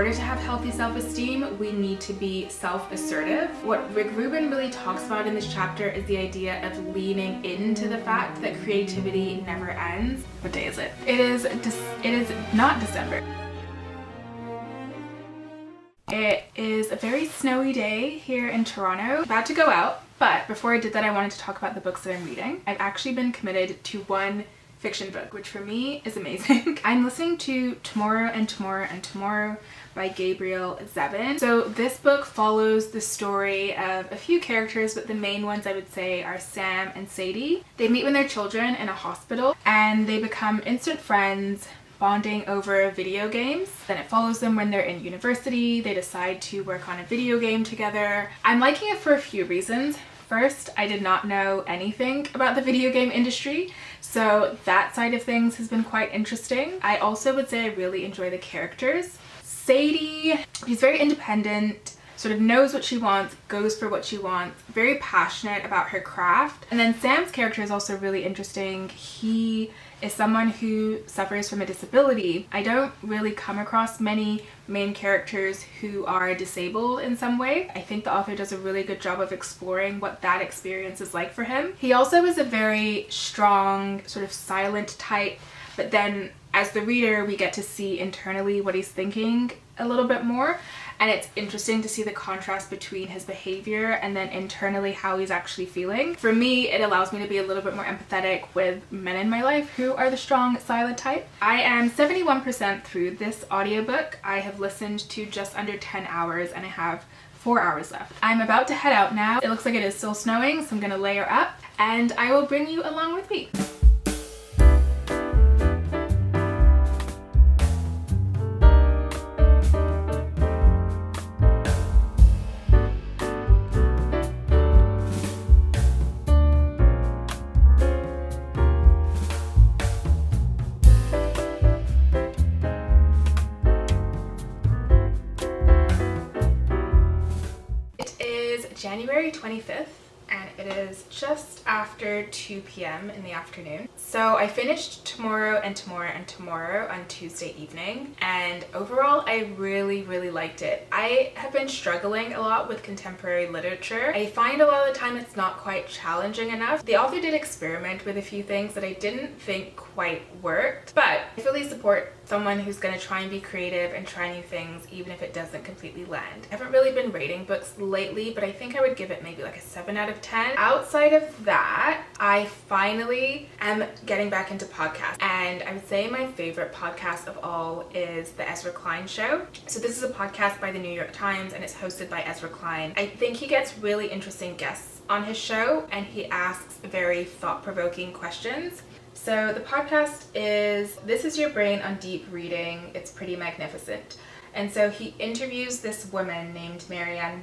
order to have healthy self-esteem, we need to be self-assertive. What Rick Rubin really talks about in this chapter is the idea of leaning into the fact that creativity never ends. What day is it? It is not December. It is a very snowy day here in Toronto. About to go out, but before I did that, I wanted to talk about the books that I'm reading. I've actually been committed to one fiction book, which for me is amazing. I'm listening to Tomorrow and Tomorrow and Tomorrow by Gabrielle Zevin. So this book follows the story of a few characters, but the main ones I would say are Sam and Sadie. They meet when they're children in a hospital and they become instant friends, bonding over video games. Then it follows them when they're in university. They decide to work on a video game together. I'm liking it for a few reasons. First, I did not know anything about the video game industry, so that side of things has been quite interesting. I also would say I really enjoy the characters. Sadie, she's very independent, sort of knows what she wants, goes for what she wants, very passionate about her craft. And then Sam's character is also really interesting. He is someone who suffers from a disability. I don't really come across many main characters who are disabled in some way. I think the author does a really good job of exploring what that experience is like for him. He also is a very strong, sort of silent type, but then as the reader, we get to see internally what he's thinking a little bit more. And it's interesting to see the contrast between his behavior and then internally how he's actually feeling. For me, it allows me to be a little bit more empathetic with men in my life who are the strong, silent type. I am 71% through this audiobook. I have listened to just under 10 hours and I have 4 hours left. I'm about to head out now. It looks like it is still snowing, so I'm gonna layer up and I will bring you along with me. January 25th and it is just after 2 p.m. in the afternoon. So I finished Tomorrow and Tomorrow and Tomorrow on Tuesday evening and overall I really liked it. I have been struggling a lot with contemporary literature. I find a lot of the time it's not quite challenging enough. The author did experiment with a few things that I didn't think quite worked, but I fully support someone who's going to try and be creative and try new things even if it doesn't completely land. I haven't really been rating books lately, but I think I would give it maybe like a 7 out of 10. Outside of that, I finally am getting back into podcasts, and I would say my favorite podcast of all is the Ezra Klein Show. So this is a podcast by the New York Times and it's hosted by Ezra Klein. I think he gets really interesting guests on his show and he asks very thought-provoking questions. So the podcast is This Is Your Brain on Deep Reading. It's pretty magnificent. And so he interviews this woman named Maryanne,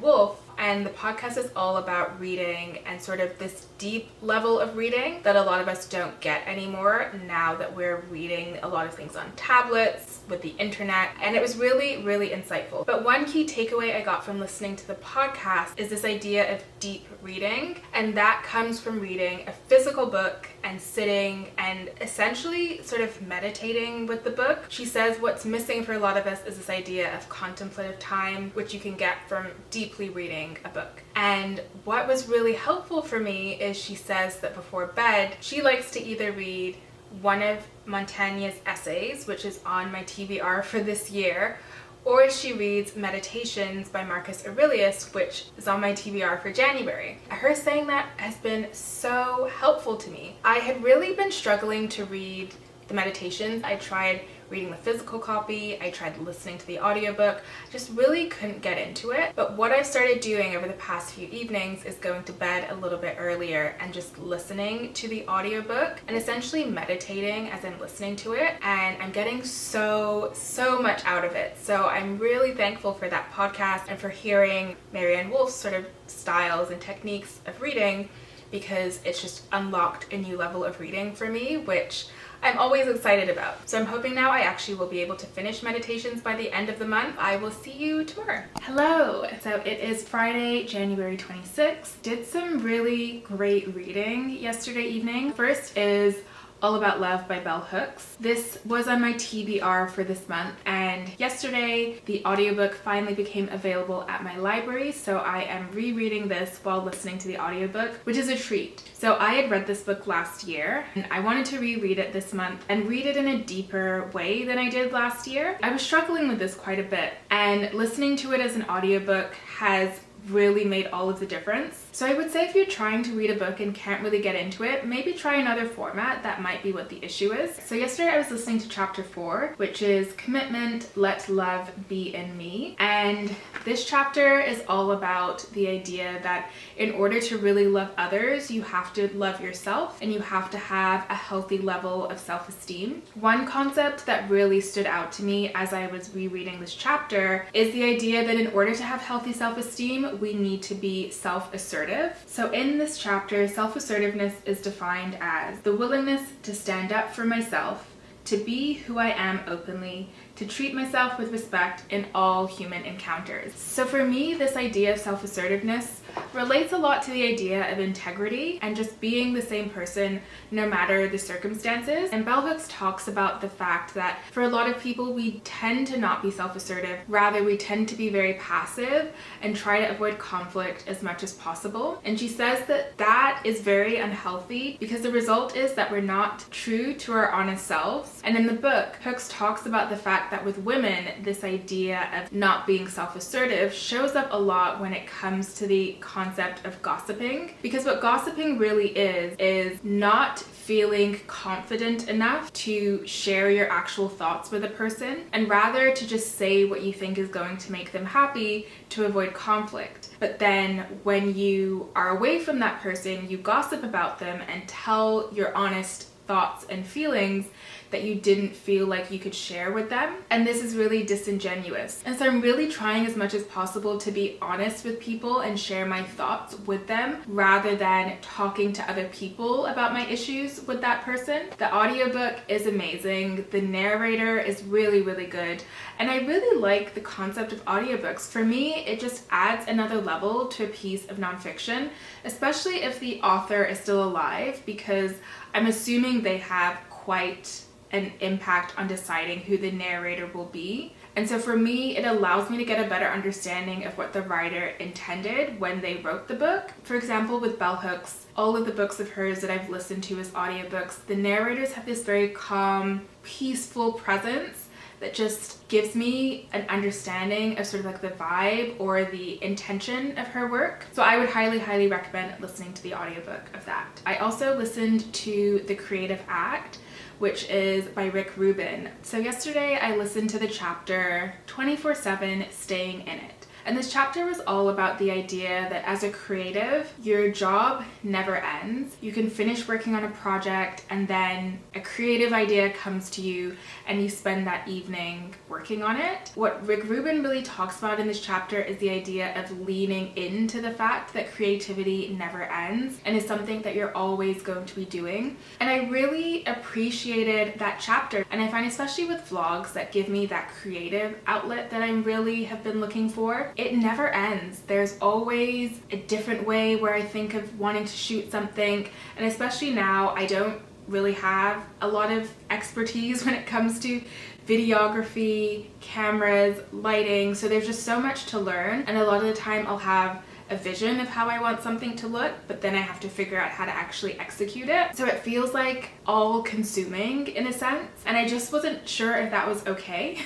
and the podcast is all about reading and sort of this deep level of reading that a lot of us don't get anymore now that we're reading a lot of things on tablets, with the internet, and it was really insightful. But one key takeaway I got from listening to the podcast is this idea of deep reading, and that comes from reading a physical book and sitting and essentially sort of meditating with the book. She says what's missing for a lot of us is this idea of contemplative time, which you can get from deeply reading a book. And what was really helpful for me is she says that before bed, she likes to either read one of Montaigne's essays, which is on my TBR for this year, or she reads Meditations by Marcus Aurelius, which is on my TBR for January. Her saying that has been so helpful to me. I had really been struggling to read the Meditations. I tried reading the physical copy, I tried listening to the audiobook, just really couldn't get into it. But what I've started doing over the past few evenings is going to bed a little bit earlier and just listening to the audiobook and essentially meditating as I'm listening to it, and I'm getting so much out of it. So I'm really thankful for that podcast and for hearing Maryanne Wolf's sort of styles and techniques of reading, because it's just unlocked a new level of reading for me, which I'm always excited about. So I'm hoping now I actually will be able to finish Meditations by the end of the month. I will see you tomorrow. Hello! So it is Friday, January 26th. Did some really great reading yesterday evening. First is All About Love by Bell Hooks. This was on my TBR for this month, and yesterday the audiobook finally became available at my library, so I am rereading this while listening to the audiobook, which is a treat. So I had read this book last year, and I wanted to reread it this month and read it in a deeper way than I did last year. I was struggling with this quite a bit, and listening to it as an audiobook has really made all of the difference. So I would say if you're trying to read a book and can't really get into it, maybe try another format. That might be what the issue is. So yesterday I was listening to chapter 4, which is Commitment, Let Love Be in Me. And this chapter is all about the idea that in order to really love others, you have to love yourself and you have to have a healthy level of self-esteem. One concept that really stood out to me as I was rereading this chapter is the idea that in order to have healthy self-esteem, we need to be self-assertive. So in this chapter, self-assertiveness is defined as the willingness to stand up for myself, to be who I am openly, to treat myself with respect in all human encounters. So for me, this idea of self-assertiveness relates a lot to the idea of integrity and just being the same person no matter the circumstances. And Bell Hooks talks about the fact that for a lot of people, we tend to not be self-assertive. Rather, we tend to be very passive and try to avoid conflict as much as possible. And she says that that is very unhealthy because the result is that we're not true to our honest selves. And in the book, Hooks talks about the fact that with women, this idea of not being self-assertive shows up a lot when it comes to the concept of gossiping. Because what gossiping really is not feeling confident enough to share your actual thoughts with a person, and rather to just say what you think is going to make them happy to avoid conflict. But then when you are away from that person, you gossip about them and tell your honest thoughts and feelings that you didn't feel like you could share with them. And this is really disingenuous. And so I'm really trying as much as possible to be honest with people and share my thoughts with them rather than talking to other people about my issues with that person. The audiobook is amazing. The narrator is really, really good. And I really like the concept of audiobooks. For me, it just adds another level to a piece of nonfiction, especially if the author is still alive, because I'm assuming they have quite an impact on deciding who the narrator will be. And so for me, it allows me to get a better understanding of what the writer intended when they wrote the book. For example, with Bell Hooks, all of the books of hers that I've listened to as audiobooks, the narrators have this very calm, peaceful presence that just gives me an understanding of sort of like the vibe or the intention of her work. So I would highly, highly recommend listening to the audiobook of that. I also listened to The Creative Act, which is by Rick Rubin. So yesterday I listened to the chapter 24/7 Staying in It. And this chapter was all about the idea that as a creative, your job never ends. You can finish working on a project and then a creative idea comes to you and you spend that evening working on it. What Rick Rubin really talks about in this chapter is the idea of leaning into the fact that creativity never ends and is something that you're always going to be doing. And I really appreciated that chapter. And I find especially with vlogs that give me that creative outlet that I really have been looking for, it never ends. There's always a different way where I think of wanting to shoot something, and especially now I don't really have a lot of expertise when it comes to videography, cameras, lighting, so there's just so much to learn, and a lot of the time I'll have a vision of how I want something to look, but then I have to figure out how to actually execute it. So it feels like all consuming in a sense, and I just wasn't sure if that was okay.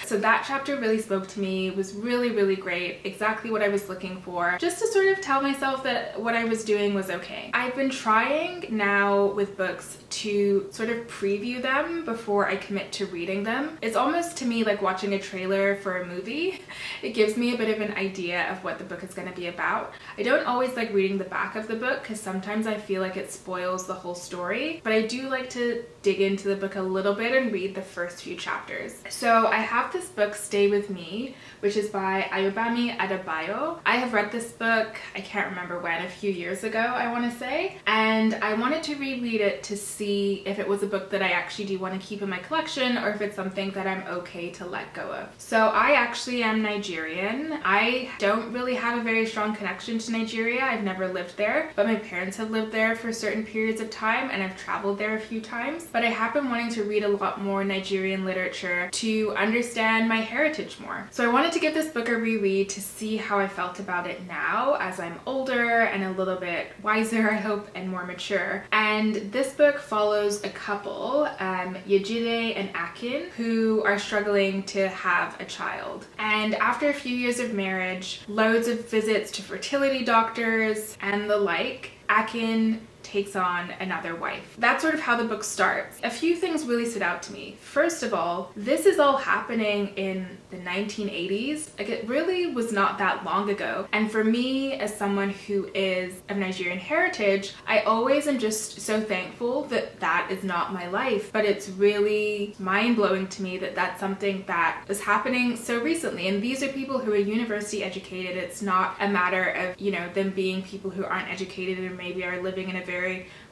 So that chapter really spoke to me. It was really, really great. Exactly what I was looking for, just to sort of tell myself that what I was doing was okay. I've been trying now with books to sort of preview them before I commit to reading them. It's almost to me like watching a trailer for a movie. It gives me a bit of an idea of what the book is going to be about. I don't always like reading the back of the book because sometimes I feel like it spoils the whole story, but I do like to dig into the book a little bit and read the first few chapters. So I have this book, Stay With Me, which is by Ayobami Adebayo. I have read this book, I can't remember when, a few years ago, I want to say, and I wanted to reread it to see if it was a book that I actually do want to keep in my collection or if it's something that I'm okay to let go of. So I actually am Nigerian. I don't really have a very very strong connection to Nigeria. I've never lived there, but my parents have lived there for certain periods of time and I've traveled there a few times. But I have been wanting to read a lot more Nigerian literature to understand my heritage more. So I wanted to give this book a reread to see how I felt about it now as I'm older and a little bit wiser, I hope, and more mature. And this book follows a couple, Yejide and Akin, who are struggling to have a child. And after a few years of marriage, loads of visits to fertility doctors and the like, Akin takes on another wife. That's sort of how the book starts. A few things really stood out to me. First of all, this is all happening in the 1980s. Like, it really was not that long ago. And for me, as someone who is of Nigerian heritage, I always am just so thankful that that is not my life. But it's really mind-blowing to me that that's something that is happening so recently. And these are people who are university educated. It's not a matter of, you know, them being people who aren't educated and maybe are living in a very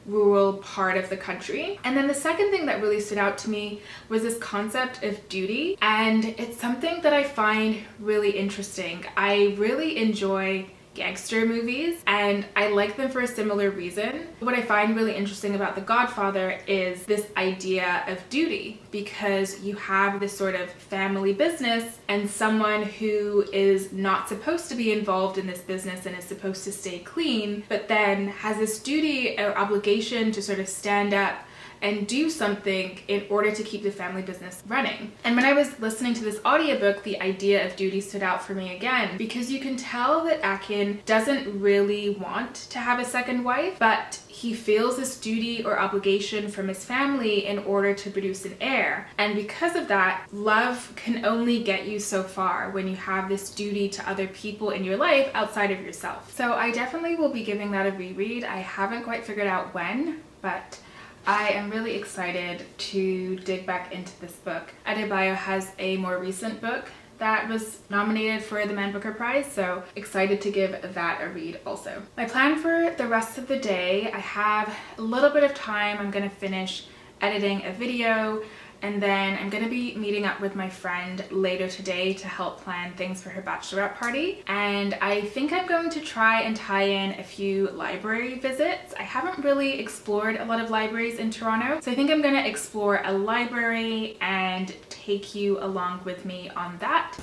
rural part of the country. And then the second thing that really stood out to me was this concept of duty, and it's something that I find really interesting. I really enjoy gangster movies and I like them for a similar reason. What I find really interesting about The Godfather is this idea of duty, because you have this sort of family business and someone who is not supposed to be involved in this business and is supposed to stay clean, but then has this duty or obligation to sort of stand up and do something in order to keep the family business running. And when I was listening to this audiobook, the idea of duty stood out for me again, because you can tell that Akin doesn't really want to have a second wife, but he feels this duty or obligation from his family in order to produce an heir. And because of that, love can only get you so far when you have this duty to other people in your life outside of yourself. So I definitely will be giving that a reread. I haven't quite figured out when, but I am really excited to dig back into this book. Adebayo has a more recent book that was nominated for the Man Booker Prize, so excited to give that a read also. My plan for the rest of the day, I have a little bit of time. I'm gonna finish editing a video, and then I'm gonna be meeting up with my friend later today to help plan things for her bachelorette party. And I think I'm going to try and tie in a few library visits. I haven't really explored a lot of libraries in Toronto, so I think I'm gonna explore a library and take you along with me on that.